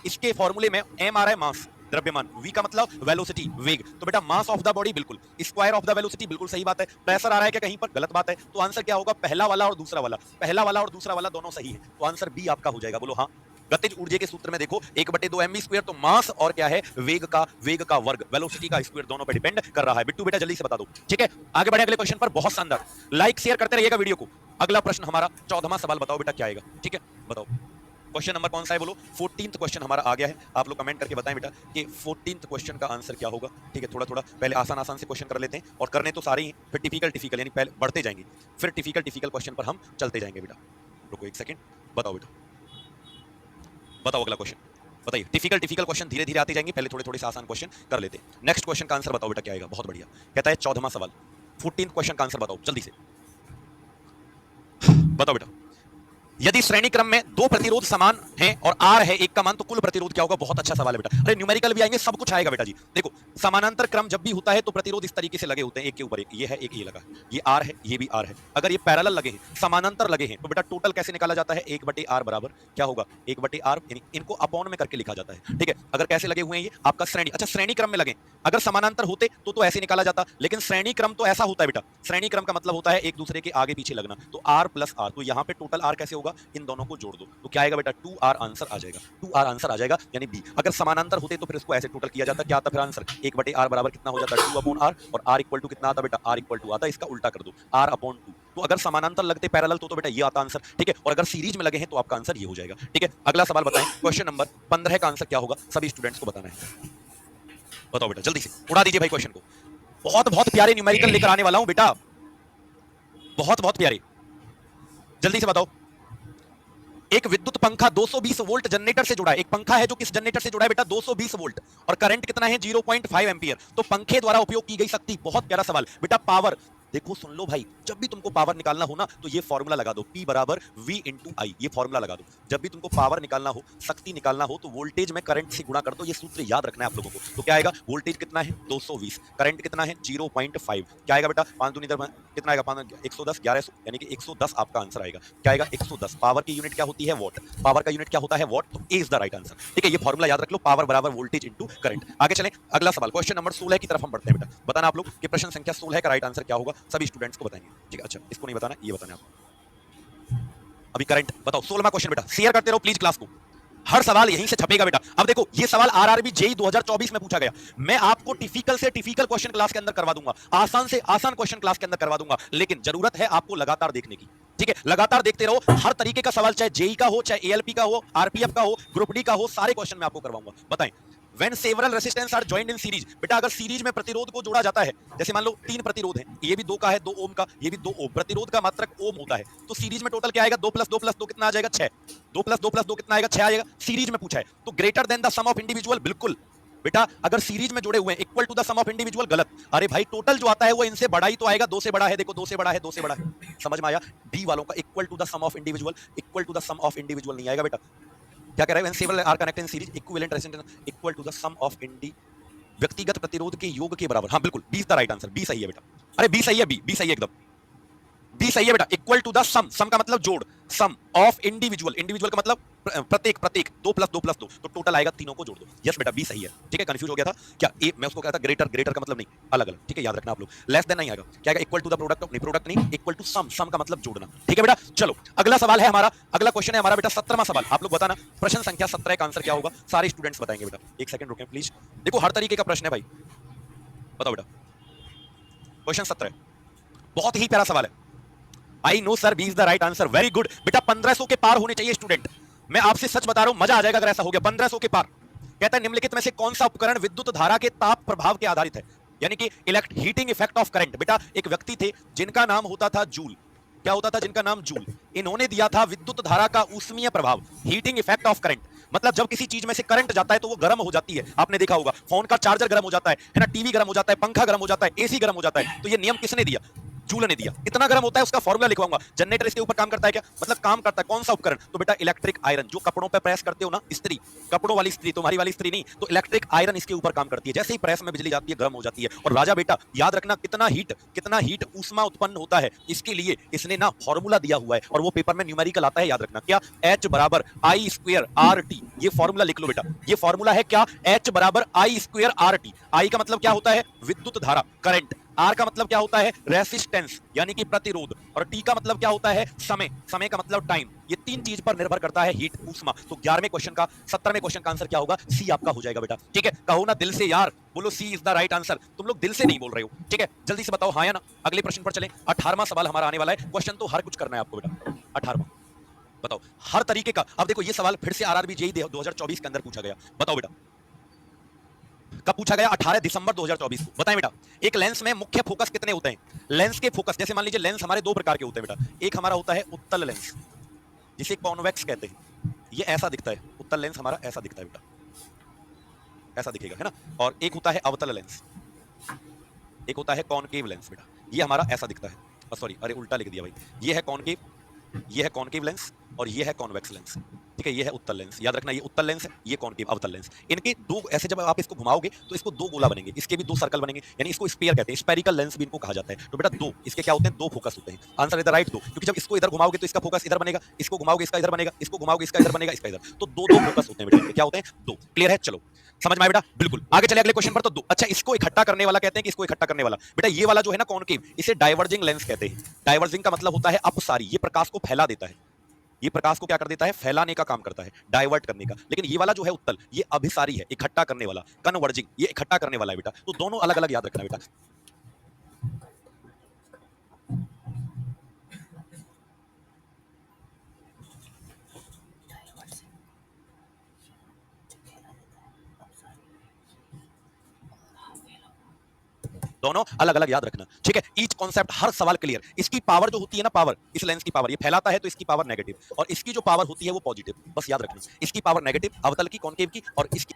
इसके फॉर्मूले में एम आ रहा है मास द्रव्यमान, v का मतलब वेलोसिटी वेग, तो बेटा मास ऑफ द बॉडी बिल्कुल, स्क्वायर ऑफ द वेलोसिटी बिल्कुल सही बात है। प्रेशर आ रहा है क्या कहीं पर, गलत बात है। तो आंसर क्या होगा, पहला वाला और दूसरा वाला, पहला वाला और दूसरा वाला दोनों सही है, तो आंसर बी आपका हो जाएगा। बोलो हाँ। गतिज ऊर्जा के सूत्र में देखो 1/2 mv², तो मास और क्या है, वेग का वर्ग, वेलोसिटी का स्क्वायर, दोनों पे डिपेंड कर रहा है। बिट्टू बेटा जल्दी से बता दो, ठीक है। आगे बढ़े अगले क्वेश्चन पर, बहुत शानदार, लाइक शेयर करते रहिएगा वीडियो को। अगला प्रश्न हमारा 14वां सवाल, बताओ बेटा क्या आएगा, ठीक है बताओ। क्वेश्चन नंबर कौन सा है बोलो, 14th क्वेश्चन हमारा आ गया है। आप लोग कमेंट करके बताएं बेटा कि 14th क्वेश्चन का आंसर क्या होगा, ठीक है। थोड़ा थोड़ा पहले आसान आसान से क्वेश्चन कर लेते हैं, और करने तो सारे ही, फिर टिफिकल्ट यानी पहले बढ़ते जाएंगे, फिर टिफिकल्ट क्वेश्चन पर हम चलते जाएंगे बेटा। रुको एक सेकंड, बताओ बेटा, बताओ अगला क्वेश्चन बताइए। टिफिकल्ट क्वेश्चन धीरे धीरे आते जाएंगे, पहले थोड़े थोड़े से आसान क्वेश्चन कर लेते हैं। नेक्स्ट क्वेश्चन का आंसर बताओ बेटा क्या आएगा, बहुत बढ़िया। कहता है 14वां सवाल, 14th क्वेश्चन का आंसर बताओ जल्दी से, बताओ बेटा। यदि श्रेणी क्रम में दो प्रतिरोध समान हैं और R है एक का मान, तो कुल प्रतिरोध क्या होगा। बहुत अच्छा सवाल है बेटा, अरे न्यूमेरिकल भी आएंगे, सब कुछ आएगा बेटा जी। देखो समानांतर क्रम जब भी होता है तो प्रतिरोध इस तरीके से लगे होते हैं, एक के ऊपर एक, ये है एक ये लगा है, ये R है ये भी R है। अगर ये पैरेलल लगे हैं, समानांतर लगे हैं, तो बेटा टोटल कैसे निकाला जाता है, 1/R बराबर क्या होगा, 1/R, यानी इनको अपॉन में करके लिखा जाता है, ठीक है। अगर कैसे लगे हुए हैं ये आपका श्रेणी, अच्छा श्रेणी क्रम में लगे, अगर समानांतर होते तो ऐसे निकाला जाता, लेकिन श्रेणी क्रम तो ऐसा होता है बेटा, श्रेणी क्रम का मतलब होता है एक दूसरे के आगे पीछे लगना, तो R प्लस R, तो यहाँ पे टोटल R कैसे होगा, इन दोनों को जोड़ दो, तो क्या आएगा बेटा 2R आंसर आ जाएगा, 2R आंसर आ जाएगा, यानी बी। अगर समानांतर होते तो फिर इसको ऐसे टोटल किया जाता, क्या आता फिर आंसर, 1/R बराबर कितना हो जाता है 2/R, और R इक्वल टू कितना आता बेटा, R इक्वल टू आता, इसका उल्टा कर दो R/2। तो अगर समानांतर लगते पैरेलल तो बेटा ये आता आंसर, ठीक है, और अगर सीरीज में लगे हैं तो आपका आंसर ये हो जाएगा, ठीक है। अगला सवाल बताएं, क्वेश्चन नंबर 15 का आंसर क्या होगा, सभी स्टूडेंट्स को बताना है, बताओ बेटा जल्दी से, उड़ा दीजिए भाई क्वेश्चन को। बहुत बहुत प्यारे न्यूमेरिकल लेकर आने वाला हूं बेटा, बहुत बहुत प्यारे, जल्दी से बताओ। एक विद्युत पंखा 220 वोल्ट जनरेटर से जुड़ा है, एक पंखा है जो किस जनरेटर से जुड़ा है बेटा, 220 वोल्ट, और करंट कितना है 0.5 एम्पियर। तो पंखे द्वारा उपयोग की गई शक्ति, बहुत प्यारा सवाल बेटा, पावर, देखो सुन लो भाई, जब भी तुमको पावर निकालना हो ना तो ये फॉर्मूला लगा दो, P बराबर V इंटू आई, ये फॉर्मूला लगा दो। जब भी तुमको पावर निकालना हो, शक्ति निकालना हो, तो वोल्टेज में करंट से गुणा कर दो, ये सूत्र याद रखना है आप लोगों को। तो क्या आएगा, वोल्टेज कितना है 220, करंट कितना है 0.5, क्या आएगा बेटा 5 दूनी 10 कितना आएगा 110 1100, यानी कि 110 आपका आंसर आएगा। क्या आएगा 110, पावर की यूनिट क्या होती है वॉट, पावर का यूनिट क्या होता है वॉट, तो ए इज द राइट आंसर, ठीक है। ये फॉर्मूला याद रख लो, पावर बराबर वोल्टेज इंटू करंट। आगे चलें, अगला सवाल क्वेश्चन नंबर 16 की तरफ हम बढ़ते हैं बेटा। बताना आप लोग कि प्रश्न संख्या 16 का राइट आंसर क्या होगा, सभी स्टूडेंट्स को बताएंगे, ठीक है। अच्छा इसको नहीं बताना, ये बताना आपको। अभी करंट बताओ, 16वां क्वेश्चन बेटा, शेयर करते रहो प्लीज क्लास को, हर सवाल यहीं से छपेगा बेटा। अब देखो ये सवाल आरआरबी जेई 2024 में पूछा गया, मैं आपको टिपिकल से टिपिकल क्वेश्चन क्लास के अंदर करवा दूंगा, आसान से आसान क्वेश्चन क्लास के अंदर करवा दूंगा, लेकिन जरूरत है आपको लगातार देखने की, ठीक है। लगातार देखते रहो, हर तरीके का सवाल, चाहे जेई का हो, चाहे एएलपी का हो, आरपीएफ का हो, ग्रुप डी का हो, सारे क्वेश्चन मैं आपको करवाऊंगा। बताएं, When several resistance are joined in series, बेटा अगर सीरीज में प्रतिरोध को जोड़ा जाता है, जैसे मान लो 3 प्रतिरोध हैं, ये भी 2 का है, 2 ओम का, ये भी 2 ओम, प्रतिरोध का मात्रक ओम होता है, तो सीरीज में टोटल क्या आएगा 2 + 2 + 2 कितना आ जाएगा 6, 2 + 2 + 2 कितना आएगा 6 आएगा, सीरीज में पूछा है, तो greater than the sum of individual, बिल्कुल बेटा अगर सीरीज में जुड़े हुए हैं, equal to the sum of individual, गलत। अरे भाई टोटल जो आता है वो इनसे बड़ा ही तो आएगा, 2 से बड़ा है, देखो 2 से बड़ा है, 2 से बड़ा है, समझ में आया। डी वालों का equal to the sum of individual, equal to the sum of individual नहीं आएगा बेटा। क्या कह रहा है, when several are connected in series, equivalent resistance equal to the sum of व्यक्तिगत प्रतिरोध के योग के बराबर। हाँ बिल्कुल, B is the right answer, B सही है बेटा। अरे बी सही है, बी सही है एकदम, बी सही है बेटा। इक्वल टू द सम, सम का मतलब जोड़, सम ऑफ इंडिविजुअल, इंडिविजुअल का मतलब प्रत्येक, 2 + 2 + 2, तो टोटल आएगा, तीनों को जोड़ दो। यस बेटा बी सही है, ठीक है। कंफ्यूज हो गया था क्या, ए मैं उसको कहता ग्रेटर, ग्रेटर का मतलब नहीं, अलग अलग, ठीक है, याद रखना आप लोग। लेस देन नहीं आएगा, क्या आएगा इक्वल टू द प्रोडक्ट, नहीं प्रोडक्ट नहीं, इक्वल टू सम, सम का मतलब जोड़ना, ठीक है बेटा। चलो अगला सवाल है हमारा, अगला क्वेश्चन है हमारा बेटा 17वां सवाल। आप लोग बताना प्रश्न संख्या 17 का आंसर क्या होगा, सारे स्टूडेंट्स बताएंगे बेटा। एक सेकंड रुकें प्लीज, देखो हर तरीके का प्रश्न है भाई, बताओ बेटा। क्वेश्चन 17 बहुत ही प्यारा सवाल है। I know sir, B is the right answer, very good बेटा। 1500 के पार होने चाहिए स्टूडेंट, मैं आपसे सच बता रहा हूं, मजा आ जाएगा अगर ऐसा हो गया 1500 के पार। कहता है निम्नलिखित में से कौन सा उपकरण विद्युत धारा के ताप प्रभाव के आधारित है, यानी कि हीटिंग इफेक्ट ऑफ करंट। बेटा एक व्यक्ति थे जिनका नाम होता था जूल, क्या होता था जिनका नाम जूल, इन्होंने दिया था विद्युत धारा का ऊष्मीय प्रभाव, हीटिंग इफेक्ट ऑफ करंट। मतलब जब किसी चीज में से करंट जाता है तो वो गर्म हो जाती है, आपने देखा होगा, फोन का चार्जर गर्म हो जाता है ना, टीवी गर्म हो जाता है, पंखा गर्म हो जाता है, एसी गर्म हो जाता है, तो ये नियम किसने दिया, जूल ने दिया। कितना गर्म होता है उसका फॉर्मूला लिखवाऊंगा। जनरेटर इसके ऊपर काम करता है क्या? मतलब काम करता है। कौन सा उपकरण? तो बेटा इलेक्ट्रिक आयरन, जो कपड़ों पे प्रेस करते हो ना स्त्री, कपड़ों वाली स्त्री, तुम्हारी वाली स्त्री नहीं, तो इलेक्ट्रिक आयरन इसके ऊपर काम करती है। जैसे ही प्रेस में बिजली जाती है गर्म हो जाती है। और राजा बेटा याद रखना कितना हीट ऊष्मा उत्पन्न होता है, इसके लिए इसने ना फॉर्मूला दिया हुआ है और वो पेपर में न्यूमेरिकल आता है। याद रखना क्या? H बराबर आई स्क्वायर आर टी। ये फॉर्मूला लिख लो बेटा, ये फॉर्मूला है क्या? H बराबर आई स्क्वायर आर टी। आई का मतलब क्या होता है? विद्युत धारा, करंट। आर का मतलब क्या होता है? रेसिस्टेंस यानी कि प्रतिरोध। और टी का मतलब क्या होता है? समय। समय का मतलब टाइम। ये तीन चीज पर निर्भर करता है हीट, ऊष्मा। तो 11वें क्वेश्चन का 17वें क्वेश्चन का आंसर क्या होगा? सी आपका हो जाएगा बेटा। ठीक है, कहो ना दिल से यार, बोलो सी इज द राइट आंसर। तुम लोग दिल से नहीं बोल रहे हो। ठीक है, जल्दी से बताओ हाँ या ना। अगले प्रश्न पर चलें। 18वां सवाल हमारा आने वाला है। क्वेश्चन तो हर कुछ करना है आपको बेटा। 18वां बताओ हर तरीके का। अब देखो ये सवाल फिर से आरआरबी जेईई 2024 के अंदर पूछा गया। बताओ बेटा कब पूछा गया? 18 दिसंबर 2024 को। बताएं बेटा, एक लेंस में मुख्य फोकस कितने होते हैं? लेंस के फोकस, जैसे मान लीजिए लेंस हमारे दो प्रकार के होते हैं बेटा। एक हमारा होता है उत्तल लेंस, जिसे कॉन्वेक्स कहते हैं। ये ऐसा दिखता है, उत्तल लेंस हमारा ऐसा दिखता है बेटा, ऐसा दिखेगा, है ना। और एक होता है अवतल लेंस, एक होता है कॉनकेव लेंस बेटा। ये हमारा ऐसा दिखता है। सॉरी, अरे उल्टा लिख दिया भाई। ये है कॉनकेव, ये है कॉनकेव लेंस और ये है कॉन्वेक्स लेंस। ठीक है, ये है उत्तल लेंस। याद रखना ये उत्तल लेंस है, ये कॉनकेव अवतल लेंस। इनके दो ऐसे जब आप इसको घुमाओगे तो इसको दो गोला बनेंगे, इसके भी दो सर्कल बनेंगे, यानी इसको स्फीयर कहते हैं। स्फेरिकल लेंस भी इनको कहा जाता है। तो बेटा दो इसके क्या होते हैं? दो फोकस होते हैं। आंसर इज द राइट, दो। क्योंकि जब इसको इधर घुमाओगे तो इसका फोकस इधर बनेगा, इसको घुमाओगे इसका इधर बनेगा, इसको घुमाओगे इसका इधर बनेगा, इसका इधर। तो दो दो फोकस होते हैं बेटा। क्या होते हैं? दो। क्लियर है? चलो समझ में आया बेटा? बिल्कुल। आगे चले अगले क्वेश्चन पर। तो दो, अच्छा इसको इकट्ठा करने वाला कहते हैं कि इसको इकट्ठा करने वाला बेटा ये वाला जो है ना कॉनकेव, इसे डाइवर्जिंग लेंस कहते हैं। डाइवर्जिंग का मतलब होता है अपसारी, ये प्रकाश को फैला देता है। ये प्रकाश को क्या कर देता है? फैलाने का काम करता है, डाइवर्ट करने का। लेकिन ये वाला जो है उत्तल, ये अभिसारी है, इकट्ठा करने वाला, कन्वर्जिंग, ये इकट्ठा करने वाला है बेटा। तो दोनों अलग अलग याद रखना बेटा। दोनों अलग अलग याद रखना। ठीक है, ईच कॉन्सेप्ट, हर सवाल क्लियर। इसकी पावर जो होती है ना, पावर, इस लेंस की पावर, ये फैलाता है तो इसकी पावर नेगेटिव, और इसकी जो पावर होती है वो पॉजिटिव। बस याद रखना, इसकी पावर नेगेटिव, अवतल की, कॉनकेव की, और इसकी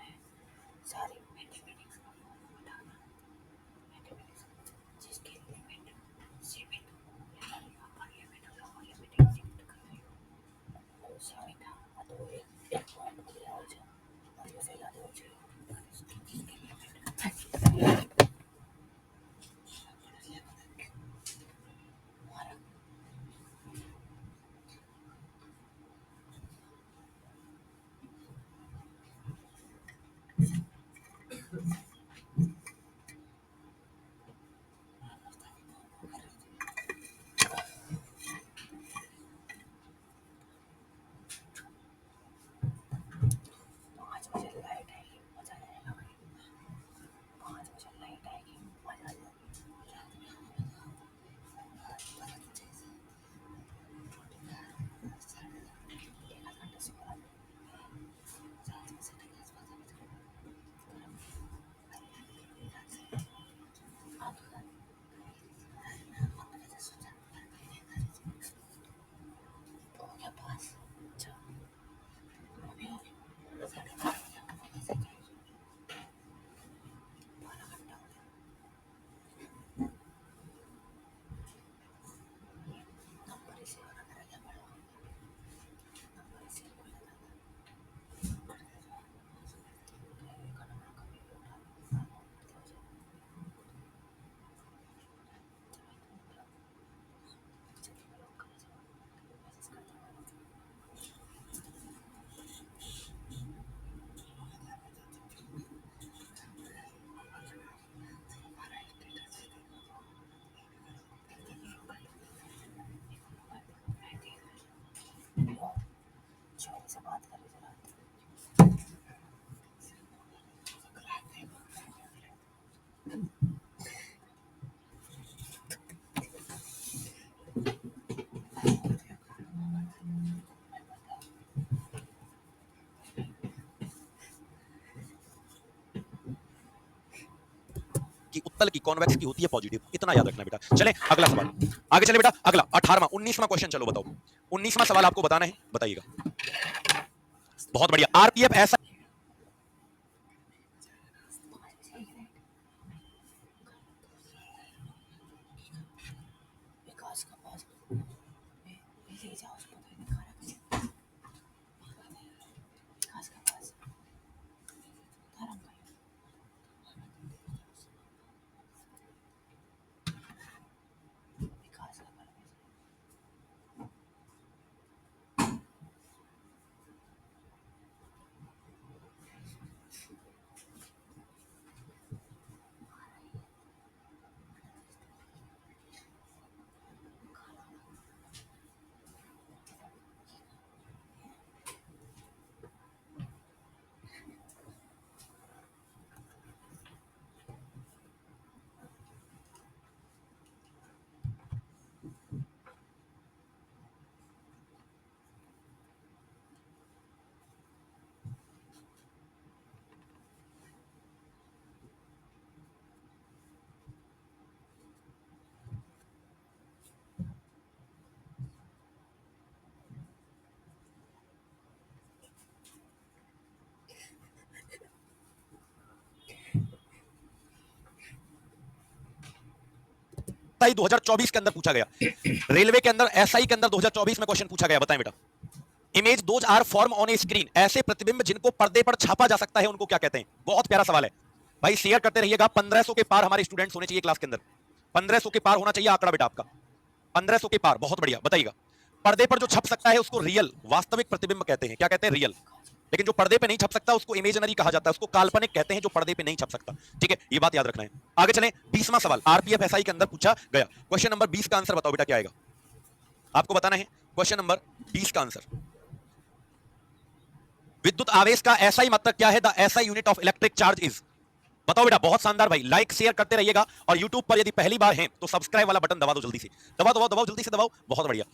की, उत्तल की, कॉन्वेक्स की होती है पॉजिटिव। इतना याद रखना बेटा। चलें अगला सवाल, आगे चले बेटा। अगला 18वां 19वां क्वेश्चन, चलो बताओ 19वां सवाल आपको बताना है, बताइएगा। बहुत बढ़िया। आरपीएफ ऐसा सकता है 2024 के अंदर पूछा गया। रेलवे के अंदर एसआई के अंदर 2024 में क्वेश्चन पूछा गया, बताएं बेटा। Image those are form on a screen, ऐसे प्रतिबिंब जिनको पर्दे पर छापा जा सकता है उनको क्या कहते हैं? बहुत प्यारा सवाल है भाई, शेयर करते रहिएगा। 1500 के पार हमारे स्टूडेंट्स होने चाहिए क्लास के अंदर, 1500 के पार होना चाहिए आंकड़ा बेटा आपका, 1500 के पार। बहुत बढ़िया, बताइएगा। पर्दे पर जो छप सकता है उसको रियल, वास्तविक प्रतिबिंब कहते हैं। क्या कहते हैं? रियल। लेकिन जो पर्दे पे नहीं छप सकता उसको इमेजिनरी कहा जाता है, उसको काल्पनिक कहते हैं, जो पर्दे पे नहीं छप सकता। ठीक है, ये बात याद रखना है। आगे चलें, 20वां सवाल आरपीएफ एसआई के अंदर पूछा गया। क्वेश्चन नंबर 20 का आंसर बताओ बेटा, क्या आएगा? आपको बताना है क्वेश्चन नंबर 20 का आंसर। विद्युत आवेश का एसआई मात्रक क्या है? The SI unit of electric charge is. बताओ बेटा। बहुत शानदार भाई, लाइक शेयर करते रहिएगा। और यूट्यूब पर यदि पहली बार हैं तो सब्सक्राइब वाला बटन दबा दो जल्दी से, दबाओ दबाओ दबाओ, जल्दी से दबाओ। बहुत बढ़िया।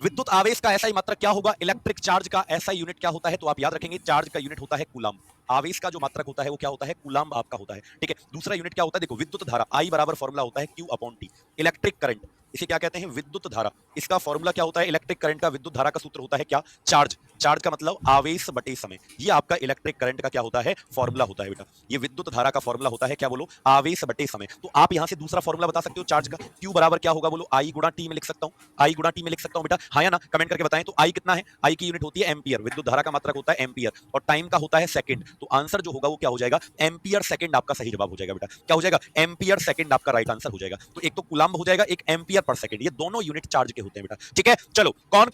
विद्युत आवेश का एसआई मात्रक क्या होगा? इलेक्ट्रिक चार्ज का एसआई यूनिट क्या होता है? तो आप याद रखेंगे, चार्ज का यूनिट होता है कूलाम। आवेश का जो मात्रक होता है वो क्या होता है? कूलाम आपका होता है। ठीक है, दूसरा यूनिट क्या होता है? देखो, विद्युत धारा, आई बराबर फॉर्मूला होता है Q upon T। Electric current, इसे क्या कहते हैं? विद्युत धारा। इसका फॉर्मूला क्या होता है? इलेक्ट्रिक करंट का विद्युत धारा का सूत्र होता है क्या? चार्ज। चार्ज का मतलब आवेश बटे समय। ये आपका इलेक्ट्रिक करंट का क्या होता है? फॉर्मूला होता है बेटा। ये विद्युत धारा का फॉर्मूला होता है क्या? बोलो, आवेश बटे समय। तो आप यहां से दूसरा फॉर्मूला बता सकते हो चार्ज का। Q बराबर क्या होगा? बोलो, I गुणा T में लिख सकता हूं, I गुणा T में लिख सकता हूं बेटा, हाँ या ना? कमेंट करके बताएं। तो I कितना है? I की यूनिट होती है एम्पियर, विद्युत धारा का मात्रक होता है एम्पियर, और टाइम का होता है सेकंड। तो आंसर जो होगा वो क्या हो जाएगा? एम्पियर सेकंड आपका सही जवाब हो जाएगा बेटा। क्या हो जाएगा? एम्पियर सेकंड आपका राइट आंसर हो जाएगा। तो एक तो कूलम्ब हो जाएगा, एक एम्पियर पर सेकंड, ये दोनों यूनिट चार्ज के होते हैं बेटा। ठीक है, चलो कौन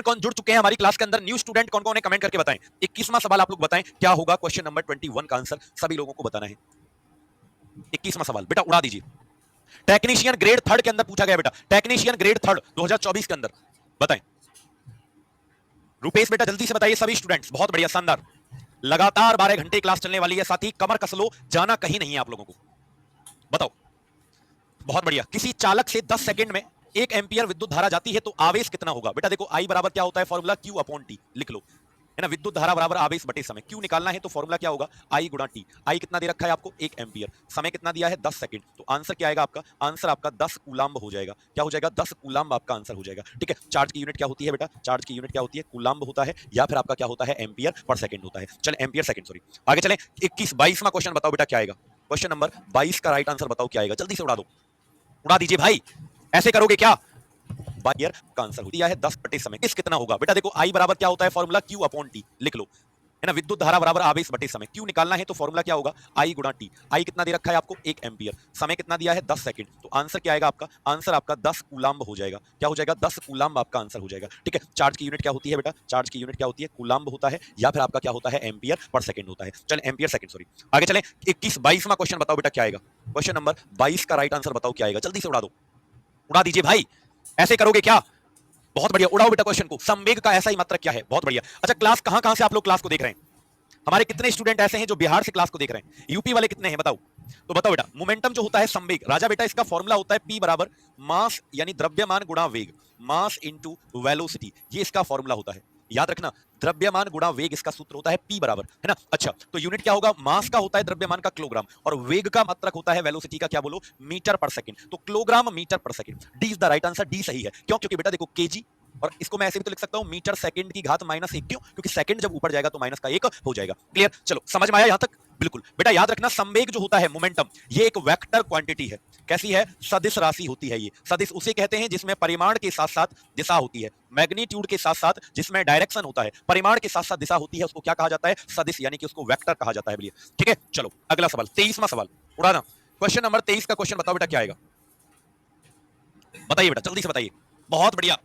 कौन जुड़ चुके हैं हमारी क्लास के अंदर? न्यू स्टूडेंट कौन कौन है? कमेंट करके बताएं। 21वां सवाल आप लोग बताएं क्या होगा? क्वेश्चन नंबर 21 का आंसर सभी लोगों को बताना है। 21वां सवाल बेटा उड़ा दीजिए। टेक्नीशियन ग्रेड थर्ड के अंदर पूछा गया बेटा, टेक्नीशियन ग्रेड थर्ड 2024 के अंदर, बताएं। रुपेश बेटा जल्दी से बताइए सभी स्टूडेंट्स। बहुत बढ़िया, शानदार। लगातार 12 घंटे क्लास चलने वाली है, साथी कमर कस लो, जाना कहीं नहीं है आप लोगों को। बताओ। बहुत बढ़िया। किसी चालक से 10 सेकंड में 1 एम्पियर विद्युत धारा जाती है तो आवेश कितना होगा? बेटा देखो, आई बराबर क्या होता है? फॉर्मूला Q अपॉन T, लिख लो, है ना। विद्युत धारा बराबर आवेश बटे समय। Q निकालना है तो फॉर्मूला क्या होगा? I गुणा T। I कितना दे रखा है आपको? 1 एम्पियर। समय कितना दिया है? 10 सेकंड। तो आंसर क्या आएगा आपका? आंसर आपका 10 कूलाम्ब हो जाएगा। क्या हो जाएगा? 10 कूलाम्ब आपका आंसर हो जाएगा। ठीक है, चार्ज की यूनिट क्या होती है बेटा? चार्ज की यूनिट क्या होती है? कूलाम्ब होता है, या फिर आपका क्या होता है? एम्पियर पर सेकंड होता है। चले एम्पियर सेकंड, सॉरी। आगे चलें, 22वां क्वेश्चन बताओ बेटा क्या आएगा? क्वेश्चन नंबर 22 का राइट आंसर बताओ क्या आएगा? जल्दी से उड़ा दो, उड़ा दीजिए भाई। ऐसे करोगे क्या? बायर का आंसर हो दिया है 10 बटे समय। किस कितना होगा? बेटा देखो, आई बराबर क्या होता है? फॉर्मूला Q अपॉन T, लिख लो, है ना। विद्युत धारा बराबर आवेश बटे समय। Q निकालना है तो फॉर्मूला क्या होगा? I गुणा T। I कितना दे रखा है आपको? 1 एम्पियर। समय कितना दिया है? 10 सेकंड। तो आंसर क्या आएगा आपका? आंसर आपका 10 कूलाम्ब हो जाएगा। क्या हो जाएगा? 10 कूलाम्ब आपका आंसर हो जाएगा। ठीक है, चार्ज की यूनिट क्या होती है बेटा? चार्ज की यूनिट क्या होती है? कूलाम्ब होता है, या फिर आपका क्या होता है? एम्पियर पर सेकंड होता है। चलें एम्पियर सेकंड, सॉरी। आगे चलें, 22वां क्वेश्चन बताओ बेटा क्या आएगा? क्वेश्चन नंबर 22 का राइट आंसर बताओ क्या आएगा? जल्दी से उड़ा दो, उड़ा दीजिए भाई। ऐसे करोगे क्या? बहुत बढ़िया, उड़ाओ बेटा क्वेश्चन को। संवेग का ऐसा ही मात्रक क्या है? बहुत बढ़िया। अच्छा, क्लास कहां से आप लोग क्लास को देख रहे हैं? हमारे कितने स्टूडेंट ऐसे हैं जो बिहार से क्लास को देख रहे हैं? यूपी वाले कितने हैं बताओ? तो बताओ बेटा, मोमेंटम जो होता है संवेग, राजा बेटा इसका फॉर्मूला होता है P बराबर मास यानी द्रव्यमान गुणा वेग, मास इनटू वेलोसिटी, ये इसका फॉर्मूला होता है। याद रखना, द्रव्यमान गुणा वेग इसका सूत्र होता है P बराबर, है ना। अच्छा, तो यूनिट क्या होगा? मास का होता है द्रव्यमान का किलोग्राम, और वेग का मात्रक होता है वेलोसिटी का क्या? बोलो, मीटर पर सेकंड। तो किलोग्राम मीटर पर second, D is the right answer. D सही है। क्यों? क्योंकि बेटा देखो, केजी, और इसको मैं ऐसे भी तो लिख सकता हूं मीटर सेकंड की घात -1। क्यों? क्योंकि सेकंड जब ऊपर जाएगा तो -1 हो जाएगा। क्लियर? चलो समझ में आया यहां तक? बिल्कुल बेटा, याद रखना, संवेग जो होता है मोमेंटम, ये एक वेक्टर क्वांटिटी है। कैसी है? सदिश राशि होती है। ये सदिश उसे कहते हैं जिसमें परिमाण के साथ साथ दिशा होती है, मैग्नीट्यूड के साथ साथ जिसमें डायरेक्शन होता है, परिमाण के साथ साथ दिशा होती है, उसको क्या कहा जाता है? सदिश, यानी कि उसको वेक्टर कहा जाता है। बोलिए, ठीक है। चलो अगला सवाल, 23वां सवाल उड़ाना। क्वेश्चन नंबर 23 का क्वेश्चन बताओ बेटा क्या आएगा? बताइए बेटा, जल्दी से बताइए। बहुत बढ़िया,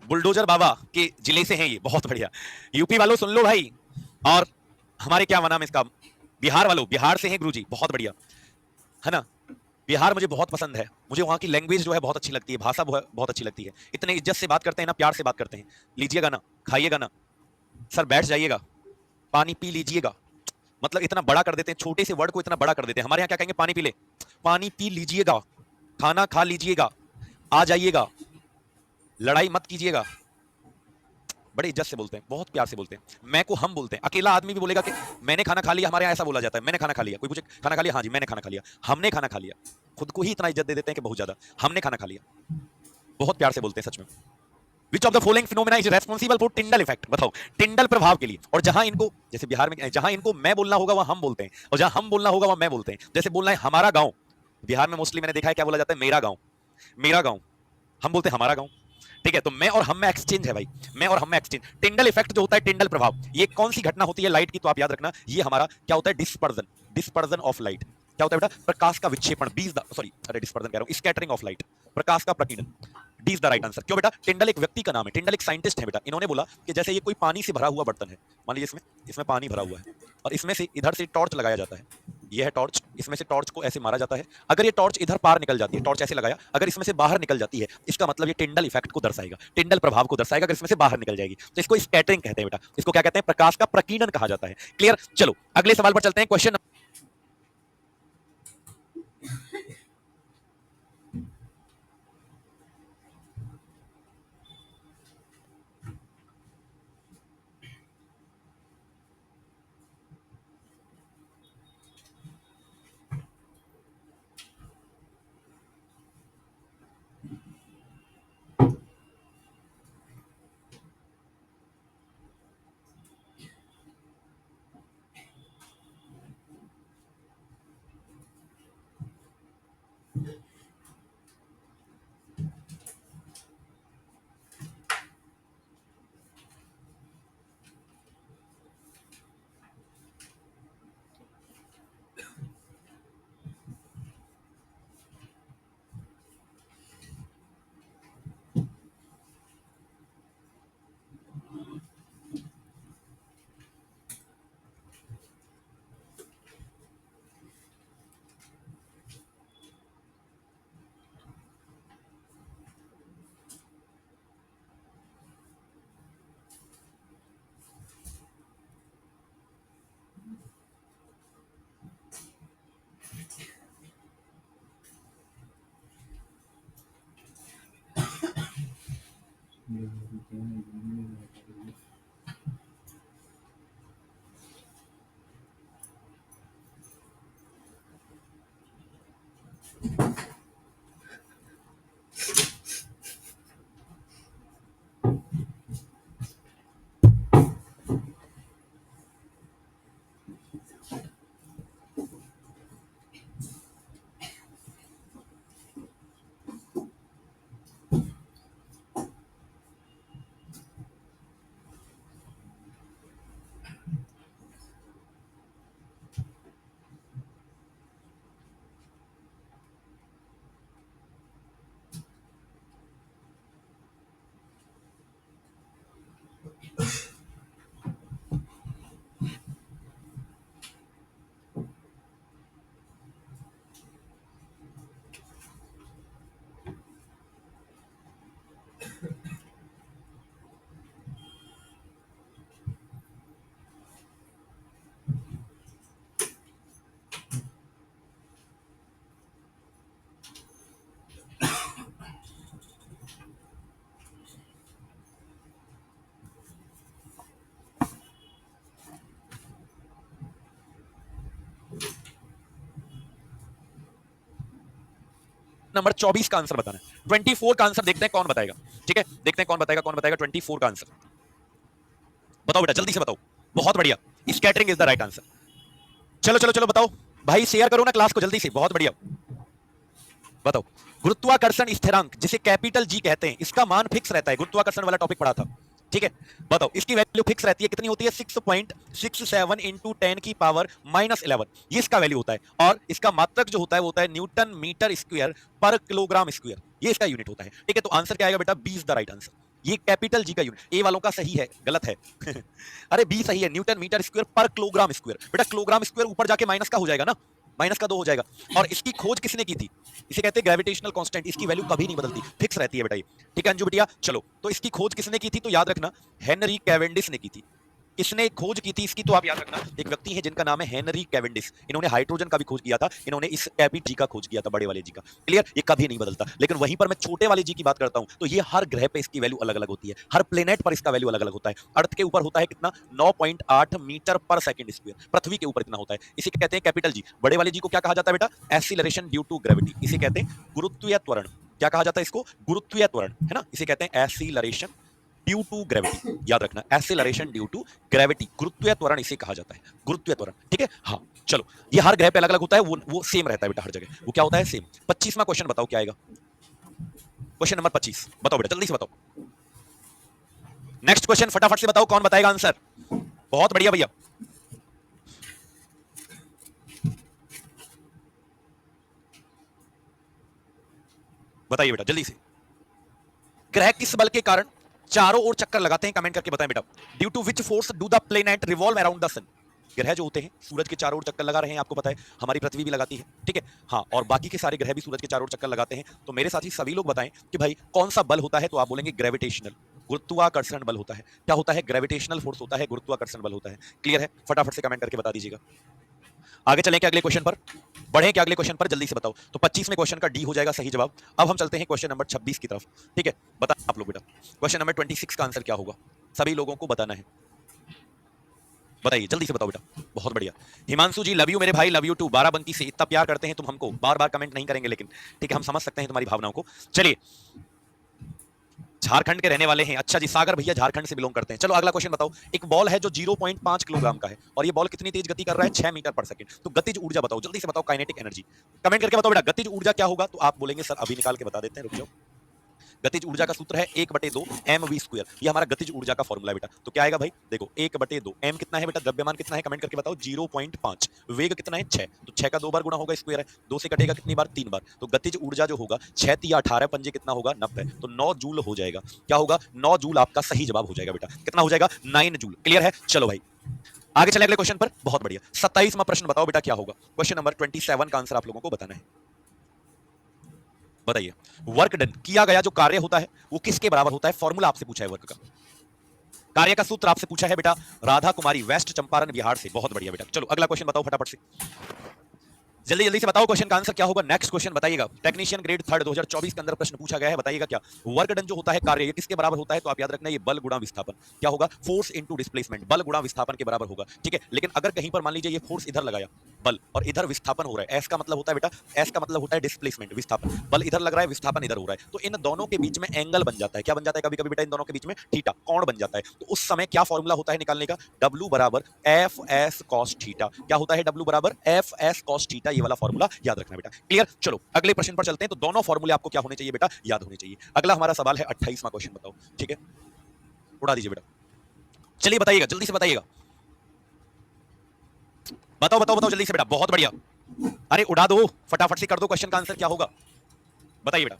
बुलडोजर बाबा के जिले से हैं ये, बहुत बढ़िया। यूपी वालों सुन लो भाई, और हमारे क्या नाम इसका, बिहार वालों, बिहार से हैं गुरुजी, बहुत बढ़िया, है ना। बिहार मुझे बहुत पसंद है, मुझे वहाँ की लैंग्वेज जो है बहुत अच्छी लगती है, भाषा बहुत अच्छी लगती है। इतने इज्जत से बात करते हैं ना, प्यार से बात करते हैं। लीजिएगा ना, खाइएगा ना, सर बैठ जाइएगा, पानी पी लीजिएगा, मतलब इतना बड़ा कर देते हैं, छोटे से वर्ड को इतना बड़ा कर देते हैं। हमारे यहाँ क्या कहेंगे? पानी पी ले, पानी पी लीजिएगा, खाना खा लीजिएगा, आ जाइएगा, लड़ाई मत कीजिएगा। बड़े इज्जत से बोलते हैं, बहुत प्यार से बोलते हैं। मैं को हम बोलते हैं। अकेला आदमी भी बोलेगा कि मैंने खाना खा लिया, हमारे यहाँ ऐसा बोला जाता है, मैंने खाना खा लिया। कोई पूछे खाना खा लिया? हाँ जी मैंने खाना खा लिया। हमने खाना खा लिया, खुद को ही इतना इज्जत दे देते हैं कि बहुत ज्यादा। हमने खाना खा लिया, बहुत प्यार से बोलते हैं सच में। Which of the following phenomena is responsible for Tyndall effect? बताओ, टिंडल प्रभाव के लिए। और जहां इनको, जैसे बिहार में जहां इनको मैं बोलना होगा वहां हम बोलते हैं, और जहां हम बोलना होगा वहां मैं बोलते हैं। जैसे बोलना है हमारा गांव, बिहार में मोस्टली मैंने देखा है क्या बोला जाता है, मेरा गांव, मेरा गांव, हम बोलते हैं हमारा गांव। ठीक है, तो मैं और हम में एक्सचेंज है भाई, मैं और हम में एक्सचेंज। टिंडल इफेक्ट जो होता है, टिंडल प्रभाव, ये कौन सी घटना होती है लाइट की, तो आप याद रखना ये हमारा क्या होता है, डिस्पर्जन, डिस्पर्जन ऑफ लाइट। क्या होता है बेटा, प्रकाश का विक्षेपण, बीज सॉरी अरे डिस्पर्जन कह रहा हूं, स्कैटरिंग ऑफ लाइट, प्रकाश का प्रकीर्णन। D is the right answer. क्यों बेटा, टिंडल एक व्यक्ति का नाम है, टिंडल एक साइंटिस्ट है बेटा। इन्होंने बोला कि जैसे ये कोई पानी से भरा हुआ बर्तन है, मान लीजिए इसमें इसमें पानी भरा हुआ है और इसमें से इधर से टॉर्च लगाया जाता है, ये है टॉर्च, इसमें से टॉर्च को ऐसे मारा जाता है। अगर ये टॉर्च इधर पार निकल जाती है, टॉर्च ऐसे लगाया, अगर इसमें से बाहर निकल जाती है, इसका मतलब ये टिंडल इफेक्ट को दर्शाएगा, टिंडल प्रभाव को दर्शाएगा, अगर इसमें से बाहर निकल जाएगी तो इसको स्कैटरिंग कहते हैं बेटा। इसको क्या कहते हैं, प्रकाश का प्रकीर्णन कहा जाता है। क्लियर, चलो अगले सवाल पर चलते हैं। क्वेश्चन नंबर 24 का आंसर बताना है। 24 का आंसर देखते हैं कौन बताएगा। ठीक है, देखते हैं कौन बताएगा, कौन बताएगा 24 का आंसर। बताओ बेटा जल्दी से बताओ, बहुत बढ़िया, scattering is the right answer. चलो चलो चलो बताओ भाई, शेयर करो ना क्लास को जल्दी से, बहुत बढ़िया। बताओ, गुरुत्वाकर्षण स्थिरांक जिसे कैपिटल जी कहते हैं, इसका मान फिक्स रहता है, गुरुत्वाकर्षण वाला टॉपिक पढ़ा था। ठीक है, बताओ इसकी वैल्यू फिक्स रहती है, कितनी होती है, 6.67 इंटू 10 की पावर -11, ये इसका वैल्यू होता है। और इसका मात्रक जो होता है वो होता है न्यूटन मीटर स्क्वायर पर किलोग्राम स्क्वायर, ये इसका यूनिट होता है। ठीक है, तो आंसर क्या आएगा बेटा, B is the right answer. ये कैपिटल जी का यूनिट, ए वालों का सही है, गलत है अरे बी सही है, न्यूटन मीटर स्क्वायर पर किलोग्राम स्क्वायर। बेटा किलोग्राम स्क्वायर ऊपर जाके माइनस का हो जाएगा ना, माइनस का 2 हो जाएगा। और इसकी खोज किसने की थी, इसे कहते हैं ग्रेविटेशनल कांस्टेंट, इसकी वैल्यू कभी नहीं बदलती, फिक्स रहती है बेटा ये। ठीक है अंजू बिटिया, चलो तो इसकी खोज किसने की थी, तो याद रखना हेनरी कैवेंडिश ने की थी। किसने खोज की थी इसकी, तो आप याद रखना एक व्यक्ति है जिनका नाम है हेनरी कैवेंडिश, इन्होंने हाइड्रोजन का भी खोज किया था, इन्होंने इस कैपिट जी का खोज किया था, बड़े वाले जी का। क्लियर, ये कभी नहीं बदलता। लेकिन वहीं पर मैं छोटे वाले जी की बात करता हूं, तो ये हर ग्रह पे इसकी वैल्यू अलग अलग होती है, हर प्लेनेट पर इसका वैल्यू अलग अलग होता है। अर्थ के ऊपर होता है कितना, 9.8 मीटर पर सेकंड स्क्वायर, पृथ्वी के ऊपर इतना होता है, इसे कहते हैं कैपिटल जी। बड़े वाले जी को क्या कहा जाता है बेटा, एक्सीलरेशन ड्यू टू ग्रेविटी, इसे कहते हैं गुरुत्वीय त्वरण। क्या कहा जाता है इसको, गुरुत्वीय त्वरण, है ना, इसे कहते हैं एक्सीलरेशन ड्यू टू ग्रेविटी, याद रखना एक्सेलरेशन ड्यू टू ग्रेविटी, गुरुत्वीय त्वरण इसे कहा जाता है, गुरुत्वीय त्वरण। ठीक है, हाँ चलो, ये हर ग्रह पे अलग अलग होता है, वो सेम रहता है बेटा हर जगह। वो क्या होता है? सेम। 25वां क्वेश्चन बताओ क्या आएगा? क्वेश्चन नंबर 25 बताओ बेटा, जल्दी से बताओ। नेक्स्ट क्वेश्चन फटाफट से बताओ, कौन बताएगा आंसर? बहुत बढ़िया भैया। बताइए बेटा जल्दी से। ग्रह किस बल के कारण चारों ओर चक्कर लगाते हैं? कमेंट करके बताएं बेटा। Due to which force do the planet revolve around the sun? ग्रह जो होते हैं सूरज के चारों ओर चक्कर लगा रहे हैं, आपको पता है हमारी पृथ्वी भी लगाती है, ठीक है। हाँ, और बाकी के सारे ग्रह भी सूरज के चारों ओर चक्कर लगाते हैं। तो मेरे साथी सभी लोग बताएं कि भाई कौन सा बल होता है? तो आप बोलेंगे ग्रेविटेशनल, गुरुत्वाकर्षण बल होता है। क्या होता है? ग्रेविटेशनल फोर्स होता है, गुरुत्वाकर्षण बल होता है। क्लियर है? फटाफट से कमेंट करके बता दीजिएगा। आगे चलें क्या अगले क्वेश्चन पर? बढ़े क्या अगले क्वेश्चन पर? जल्दी से बताओ। तो 25वें क्वेश्चन का डी हो जाएगा सही जवाब। अब हम चलते हैं क्वेश्चन नंबर 26 की तरफ, ठीक है। बता आप लोग बेटा, क्वेश्चन नंबर 26 का आंसर क्या होगा? सभी लोगों को बताना है, बताइए जल्दी से बताओ बेटा। बहुत बढ़िया हिमांशु जी, लव यू मेरे भाई, लव यू टू। बाराबंकी से इतना प्यार करते हैं तुम हमको, बार बार कमेंट नहीं करेंगे लेकिन ठीक है, हम समझ सकते हैं तुम्हारी भावनाओं को। चलिए, झारखंड के रहने वाले हैं, अच्छा जी। सागर भैया झारखंड से बिलोंग करते हैं। चलो अगला क्वेश्चन बताओ। एक बॉल है जो 0.5 किलोग्राम का है और ये बॉल कितनी तेज गति कर रहा है? 6 मीटर पर सेकंड। तो गतिज ऊर्जा बताओ, जल्दी से बताओ, काइनेटिक एनर्जी। कमेंट करके बताओ बेटा, गतिज ऊर्जा क्या होगा? तो आप बोलेंगे सर अभी निकाल के बता देते हैं, रुक जाओ। गतिज ऊर्जा का सूत्र है 1/2 mv²। ये हमारा गतिज ऊर्जा का फॉर्मूला है बेटा। तो क्या आएगा भाई? देखो 1/2 m कितना है बेटा? द्रव्यमान कितना है? कमेंट करके बताओ। 0.5। वेग कितना है? 6। तो 6 का 2 बार गुणा होगा, स्क्वायर है। 2 से कटेगा कितनी बार? 3 बार। तो गतिज ऊर्जा जो होगा 6 तिया 18 पंजे कितना होगा? 90। तो 9 जूल हो जाएगा। क्या होगा? 9 जूल आपका सही जवाब हो जाएगा बेटा। कितना हो जाएगा? 9 जूल। क्लियर है? चलो भाई आगे चले अगले क्वेश्चन पर। बहुत बढ़िया। 27वां प्रश्न बताओ बेटा क्या होगा? क्वेश्चन नंबर 27 का आंसर आप लोगों को बताना है। बताइए, वर्क डन, किया गया जो कार्य होता है वो किसके बराबर होता है? फॉर्मूला आपसे पूछा है वर्क का, कार्य का सूत्र आपसे पूछा है बेटा राधा कुमारी, वेस्ट चंपारण बिहार से। बहुत बढ़िया बेटा। चलो अगला क्वेश्चन बताओ फटाफट से, जल्दी जल्दी से बताओ क्वेश्चन का आंसर क्या होगा। नेक्स्ट क्वेश्चन बताइएगा। टेक्नीशियन ग्रेड 3 2024 के अंदर प्रश्न पूछा गया है, बताइएगा क्या वर्क डन जो होता है कार्य, ये किसके बराबर होता है? तो आप याद रखना ये बल गुणा विस्थापन। क्या होगा? फोर्स इनटू डिस्प्लेसमेंट, बल गुणा विस्थापन के बराबर होगा, ठीक है। लेकिन अगर कहीं पर मान लीजिए ये फोर्स इधर लगाया बल और इधर विस्थापन हो रहा है, एस का मतलब होता है बेटा, एस का मतलब होता है डिस्प्लेसमेंट, विस्थापन। बल इधर लग रहा है, विस्थापन इधर हो रहा है, तो इन दोनों के बीच में एंगल बन जाता है। क्या बन जाता है? कभी कभी बेटा इन दोनों के बीच में थीटा, कोण बन जाता है। तो उस समय क्या फॉर्मूला होता है निकालने का? W बराबर एफ एस कॉस थीटा। क्या होता है? W बराबर एफ एस कॉस थीटा। ये वाला फॉर्मूला याद रखना बेटा। क्लियर? चलो अगले प्रश्न पर चलते हैं। तो दोनों फॉर्मूले आपको क्या होने चाहिए बेटा? याद होने चाहिए। अगला हमारा सवाल है 28वां क्वेश्चन बताओ, ठीक है। उड़ा दीजिए बेटा, चलिए बताइएगा, जल्दी से बताइएगा। बताओ बताओ बताओ जल्दी से बेटा। बहुत बढ़िया, अरे उड़ा दो, फटाफट से कर दो। क्वेश्चन का आंसर क्या होगा? बताइए बेटा।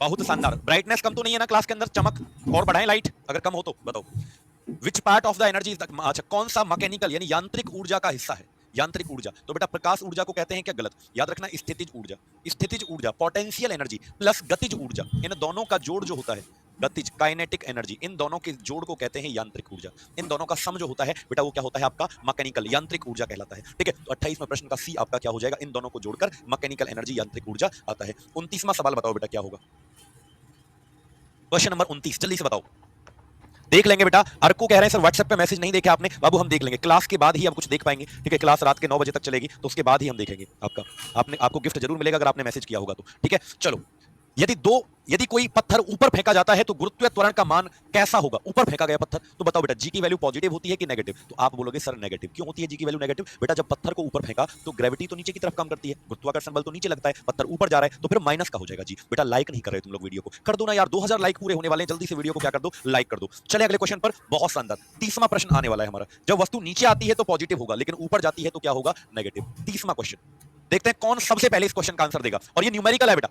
बहुत शानदार। ब्राइटनेस कम तो नहीं है ना क्लास के अंदर? चमक और बढ़ाएं लाइट, अगर कम हो तो बताओ। Which part of the energy, अच्छा कौन सा मैकेनिकल यानी यांत्रिक ऊर्जा का हिस्सा है? यांत्रिक ऊर्जा तो बेटा प्रकाश ऊर्जा को कहते हैं क्या? गलत। याद रखना स्थितिज ऊर्जा। स्थितिज ऊर्जा पोटेंशियल एनर्जी प्लस गतिज ऊर्जा, इन दोनों का जोड़ जो होता है गतिज काइनेटिक एनर्जी, इन दोनों के जोड़ को कहते हैं यांत्रिक ऊर्जा। इन दोनों का सम जो होता है बेटा वो क्या होता है? आपका मैकेनिकल यांत्रिक ऊर्जा कहलाता है, ठीक है। तो 28वें प्रश्न का सी आपका क्या हो जाएगा? इन दोनों को जोड़कर मैकेनिकल एनर्जी यांत्रिक ऊर्जा आता है। 29वां सवाल बताओ बेटा क्या होगा? क्वेश्चन नंबर 29 जल्दी से बताओ। देख लेंगे बेटा। अर्को कह रहे हैं सर व्हाट्सएप पे मैसेज नहीं देखे आपने। बाबू हम देख लेंगे, क्लास के बाद ही हम कुछ देख पाएंगे, ठीक है। क्लास रात के 9 बजे तक चलेगी तो उसके बाद ही हम देखेंगे। आपको गिफ्ट जरूर मिलेगा अगर आपने मैसेज किया होगा तो, ठीक है। चलो, यदि कोई पत्थर ऊपर फेंका जाता है तो गुरुत्वीय त्वरण का मान कैसा होगा? ऊपर फेंका गया पत्थर, तो बताओ बेटा जी की वैल्यू पॉजिटिव होती है कि नेगेटिव? तो आप बोलोगे सर नेगेटिव। क्यों होती है जी की वैल्यू नेगेटिव? बेटा जब पत्थर को ऊपर फेंका तो ग्रेविटी तो नीचे की तरफ काम करती है, गुरुत्वाकर्षण बल तो नीचे लगता है, पत्थर ऊपर जा रहा है तो फिर माइनस का हो जाएगा जी। बेटा लाइक नहीं कर रहे तुम लोग वीडियो को, कर दो ना यार। 2000 लाइक पूरे होने वाले हैं, जल्दी से वीडियो को क्या कर दो? लाइक कर दो। चले अगले क्वेश्चन पर। बहुत शानदार 30वां प्रश्न आने वाला है हमारा। जब वस्तु नीचे आती है तो पॉजिटिव होगा, लेकिन ऊपर जाती है तो क्या होगा? नेगेटिव। 30वां क्वेश्चन देखते हैं कौन सबसे पहले इस क्वेश्चन का आंसर देगा। और ये न्यूमेरिकल है बेटा।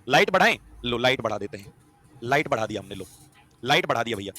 लाइट बढ़ाएं, लो लाइट बढ़ा देते हैं। लाइट बढ़ा दिया हमने, लो लाइट बढ़ा दिया भैया।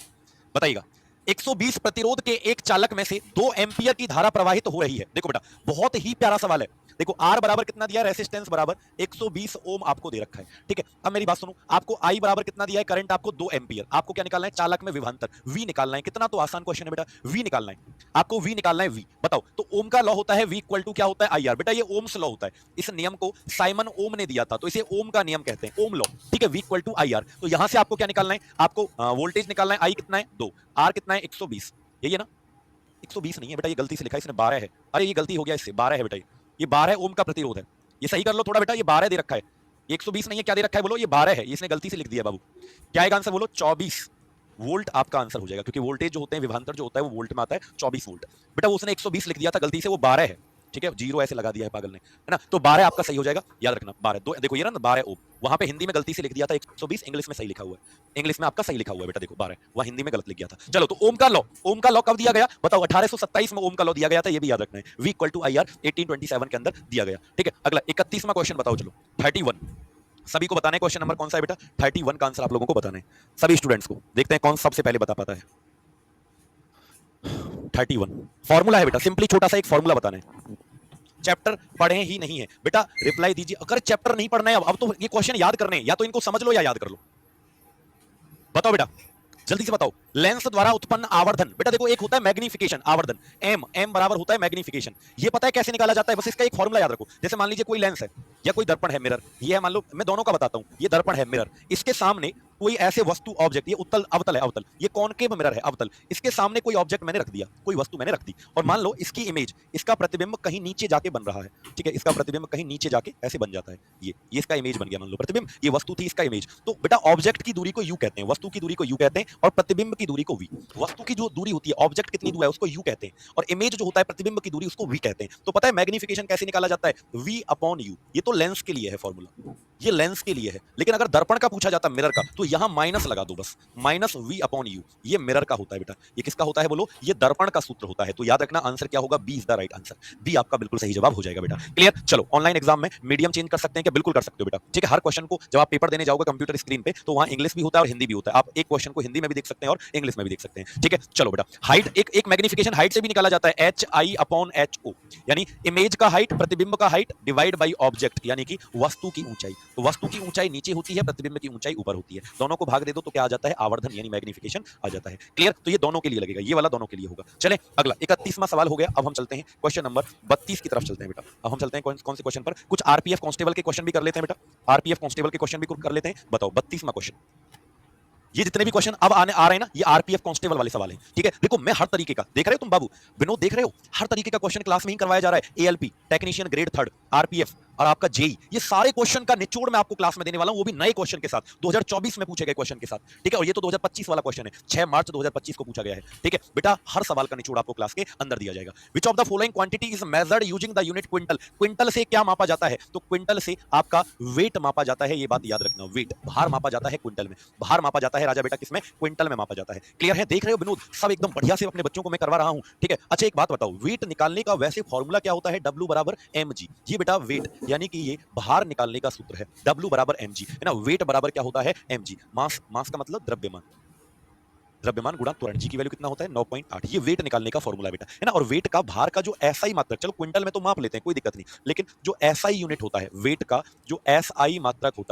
बताइएगा। 120 प्रतिरोध के एक चालक में से 2 एंपियर की धारा प्रवाहित हो रही है। देखो बेटा बहुत ही प्यारा सवाल है। देखो आर बराबर कितना दिया है? रेसिस्टेंस बराबर 120 ओम आपको दे रखा है, ठीक है। अब मेरी बात सुनो, आपको आई बराबर कितना दिया है? करंट आपको 2 एंपियर। आपको क्या निकालना है? चालक में विभवांतर वी निकालना है। कितना तो आसान क्वेश्चन है बेटा, वी निकालना है आपको, वी निकालना है वी। बताओ तो ओम का लॉ होता है वी इक्वल टू क्या होता है? I R. बेटा ये ओम्स लॉ होता है, इस नियम को साइमन ओम ने दिया था तो इसे ओम का नियम कहते हैं, ओम लॉ, ठीक है। V equal to I R. तो यहां से आपको क्या निकालना है? आपको वोल्टेज निकालना है। आई कितना है? 2। आर कितना है? 120। यही है ना? 120 नहीं है बेटा, ये गलती से लिखा है इसने, 12 है। अरे ये गलती हो गया इससे, 12 है बेटा। ये 12 ओम का प्रतिरोध है, ये सही कर लो थोड़ा बेटा। ये 12 दे रखा है, 120 नहीं है। क्या दे रखा है बोलो? ये 12 है, इसने गलती से लिख दिया बाबू। क्या आएगा आंसर बोलो? 24 वोल्ट आपका आंसर हो जाएगा, क्योंकि वोल्टेज जो होते हैं विभवांतर जो होता है वो वोल्ट में आता है। 24 वोल्ट। बेटा वो उसने 120 लिख दिया था गलती से, वो 12 है, ठीक है, जीरो ऐसे लगा दिया है पागल ने, है ना। तो 12 आपका सही हो जाएगा, याद रखना 12। दो देखो ये ना 12 ओम, वहां पे हिंदी में गलती से लिख दिया था 120, इंग्लिश में सही लिखा हुआ है, इंग्लिश में आपका सही लिखा हुआ है बेटा, देखो 12, वहां हिंदी में गलत लिख गया था। चलो तो ओम का लॉ कब दिया गया बताओ? 1827 में ओम का लॉ दिया गया था, ये भी याद रखना है। V equal to I R 1827 के अंदर दिया गया, ठीक है। अगला 31वां क्वेश्चन बताओ, चलो 31 सभी को बताना है क्वेश्चन नंबर कौन सा है बेटा? 31 का आंसर आप लोगों को बताना है सभी स्टूडेंट्स को, देखते हैं कौन सबसे पहले बता पाता है। 31 फॉर्मूला है बेटा, सिंपली छोटा सा एक फॉर्मूला बताना है। चैप्टर पढ़े ही नहीं है बेटा, रिप्लाई दीजिए। अगर चैप्टर नहीं पढ़ना है अब तो ये क्वेश्चन याद करने हैं, या तो इनको समझ लो या याद कर लो। बताओ बेटा, जल्दी से बताओ। लेंस द्वारा उत्पन्न आवर्धन, बेटा देखो एक होता है मैग्निफिकेशन, आवर्धन एम, एम बराबर होता है मैग्निफिकेशन। ये पता है कैसे निकाला जाता है? बस इसका एक फॉर्मूला याद रखो। जैसे मान लीजिए कोई लेंस है या कोई दर्पण है, मिरर, ये है मान लो, मैं दोनों का बताता हूं, ये दर्पण है, मिरर, इसके सामने कोई ऐसे वस्तु ऑब्जेक्ट, ये उत्तल अवतल है, अवतल, ये कॉनकेव मिरर है, अवतल, इसके सामने कोई ऑब्जेक्ट मैंने रख दिया, कोई वस्तु मैंने रख दी, और मान लो इसकी इमेज, इसका प्रतिबिंब कहीं नीचे जाके बन रहा है, ठीक है, इसका प्रतिबिंब कहीं नीचे जाके ऐसे बन जाता है, ये इसका इमेज बन गया, मान लो प्रतिबिंब, ये वस्तु थी, इसका इमेज। तो बेटा ऑब्जेक्ट की दूरी को यू कहते हैं, वस्तु की दूरी को यू कहते हैं, और प्रतिबिंब की दूरी को वी। वस्तु की जो दूरी होती है, ऑब्जेक्ट कितनी दूर है उसको यू कहते हैं, और इमेज जो होता है प्रतिबिंब की दूरी उसको वी कहते हैं। तो पता है मैग्निफिकेशन कैसे निकाला जाता है? V upon U. ये तो लेंस के लिए है फॉर्मूला, ये लेंस के लिए है, लेकिन अगर दर्पण का पूछा जाता मिरर का, तो यहां माइनस लगा दो बस, माइनस वी अपॉन यू। ये मिरर का होता है बेटा, ये किसका होता है बोलो? ये दर्पण का सूत्र होता है। तो याद रखना आंसर क्या होगा? B is the right answer, B आपका बिल्कुल सही जवाब हो जाएगा बेटा। क्लियर? चलो ऑनलाइन एग्जाम में मीडियम चेंज कर सकते हैं क्या? बिल्कुल कर सकते हो बेटा, ठीक है। हर क्वेश्चन को जब आप पेपर देने जाओगे कंप्यूटर स्क्रीन पे, तो वहां इंग्लिश भी होता है और हिंदी भी होता है। आप एक क्वेश्चन को हिंदी में भी देख सकते हैं और इंग्लिश में भी देख सकते हैं, ठीक है। चलो बेटा, हाइट, एक मैग्निफिकेशन हाइट से भी निकाला जाता है, H I upon H O, यानी इमेज का हाइट, प्रतिबिंब का हाइट डिवाइड बाई ऑब्जेक्ट, यानी कि वस्तु की ऊंचाई। तो वस्तु की ऊंचाई नीचे होती है, प्रतिबिंब की ऊंचाई ऊपर होती है, दोनों को भाग दे दो तो क्या आ जाता है? आवर्धन, यानी मैग्निफिकेशन आ जाता है। क्लियर? तो ये दोनों के लिए लगेगा, ये वाला दोनों के लिए होगा। चले अगला 31वां सवाल हो गया। अब हम चलते हैं क्वेश्चन नंबर 32 की तरफ चलते हैं बेटा। अब हम चलते हैं कौन से क्वेश्चन पर? कुछ आरपीएफ कांस्टेबल के क्वेश्चन भी कर लेते हैं बेटा, आरपीएफ कांस्टेबल के क्वेश्चन भी कर लेते हैं। बताओ 32वां क्वेश्चन, ये जितने भी क्वेश्चन अब आने आ रहे हैं ना, ये आरपीएफ कांस्टेबल वाले सवाल हैं, ठीक है। देखो मैं हर तरीके का, देख रहे हो तुम बाबू विनोद, देख रहे हो हर तरीके का क्वेश्चन क्लास में ही करवाया जा रहा है। एएलपी टेक्नीशियन ग्रेड 3, आरपीएफ और आपका जेई, ये सारे क्वेश्चन का निचोड़ मैं आपको क्लास में देने वाला हूं, वो भी नए क्वेश्चन के साथ, 2024 में पूछे गए क्वेश्चन के साथ, ठीक है। और ये तो 2025 वाला क्वेश्चन है, 6 मार्च 2025 को पूछा गया है, ठीक है बेटा। हर सवाल का निचोड़ आपको क्लास के अंदर दिया जाएगा। Which of the following quantity is measured using the unit quintal? Quintal से क्या मापा जाता है? तो क्विंटल से आपका वेट मापा जाता है, ये बात याद रखना। वेट, भार मापा जाता है क्विंटल में, भार मापा जाता है राजा बेटा किसमें? क्विंटल में मापा जाता है। क्लियर है? देख रहे हो विनोद, सब एकदम बढ़िया से अपने बच्चों को मैं करवा रहा हूं, ठीक है। अच्छा एक बात बताओ, वेट निकालने का वैसे फॉर्मूला क्या होता है? W बराबर mg। ये बेटा वेट यानी कि ये भार निकालने का सूत्र है, W बराबर mg, है ना। वेट बराबर क्या होता है? mg। मास, मास का मतलब द्रव्यमान, द्रव्यमान गुणा त्वरण, जी की वैल्यू कितना होता है? 9.8। ये वेट निकालने का फॉर्मूला बेटा, है ना। और वेट का, भार का जो एसआई मात्रक, चलो क्विंटल में तो माप लेते हैं कोई दिक्कत नहीं, लेकिन जो एसआई यूनिट होता है वेट का, जो एसआई मात्रक होता है